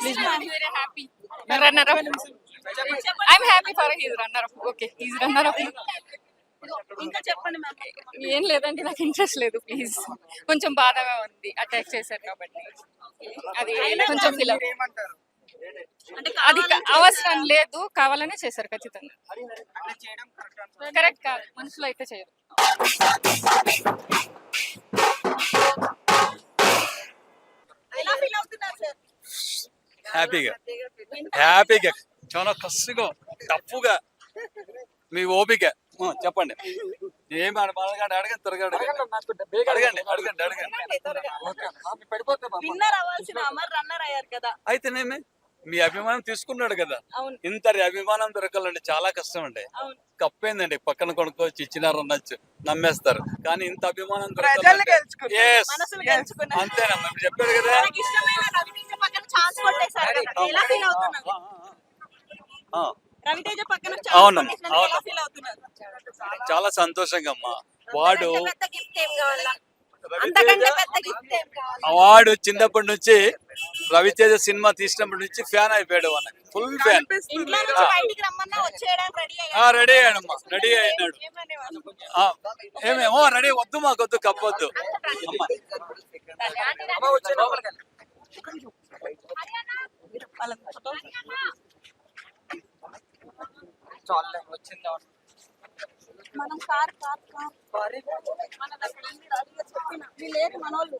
please. Very happy. Runner up. I'm happy for his runner up. Okay, he's runner up. ఇంకా చెప్పండి ma'am. ఏం లేదండి, నాకు interest లేదు ప్లీజ్. కొంచెం బాధగా ఉంది అటాక్ చేశారు కాబట్టి. అది కొంచెం ఫీల్ అంటే అది అవసరం లేదు, కావాలనే చేశారు ఖచ్చితంగా. కరెక్ట్ కాదు, మనుషులు అయితే చేయరు. ఎలా ఫీల్ అవుతున్నారు సార్? హ్యాపీగా చాలా కసిగా టఫ్గా మీ ఓపిక చెప్పండి. ఏమి అడగండి త్వరగా అడగండి. విన్నర్ అవ్వాల్సిన అమర్ రన్నర్ అయ్యారు కదా. అయితేనేమి మీ అభిమానం తీసుకున్నాడు కదా. అవును. ఇంత అభిమానం దొరకాలంటే చాలా కష్టం అండి. అవును. కప్పేందండి, పక్కన కొనుక్కోవచ్చు, ఇచ్చినారు అనొచ్చు, నమ్మేస్తారు. కానీ ఇంత అభిమానం Yes. మనసులు గెలుచుకున్నారు. అంతేనమ్మా, మీరు చెప్పారు కదా. మనకి ఇష్టమైన రవితేజ పక్కన ఛాన్స్ కొట్టేశారు కదా. ఎలా ఫీల్ అవుతున్నారు? ఆ, రవితేజ పక్కన అవునమ్మా, ఛాన్స్ కొట్టేసినందుకు ఎలా అవునమ్మా. ఫీల్ అవుతున్నారు? చాలా సంతోషంగా అమ్మా. వాడు పెద్ద గిఫ్ట్ ఏం కావాలా? అంతకంటే పెద్ద గిఫ్ట్ ఏం కావాలా? వాడు చిన్నప్పటి నుంచి రవితేజ సినిమా తీసినప్పటి నుంచి ఫ్యాన్ అయిపోయాడు, వాళ్ళకి ఫుల్ ఫ్యాన్. ఇంట్లో నుంచి బయటికి రమ్మన్నా వచ్చేయడానికి రెడీ అయ్యారు. రెడీ అయ్యాడమ్మా, రెడీ అయినాడు. ఏమేమో రెడీ, వద్దు మాకొద్దు, కప్పొద్దు మనం కార్ మన దగ్గర ఉంది, రెడీగా చెప్పిన వీళ్ళు లేరు మనోళ్ళు.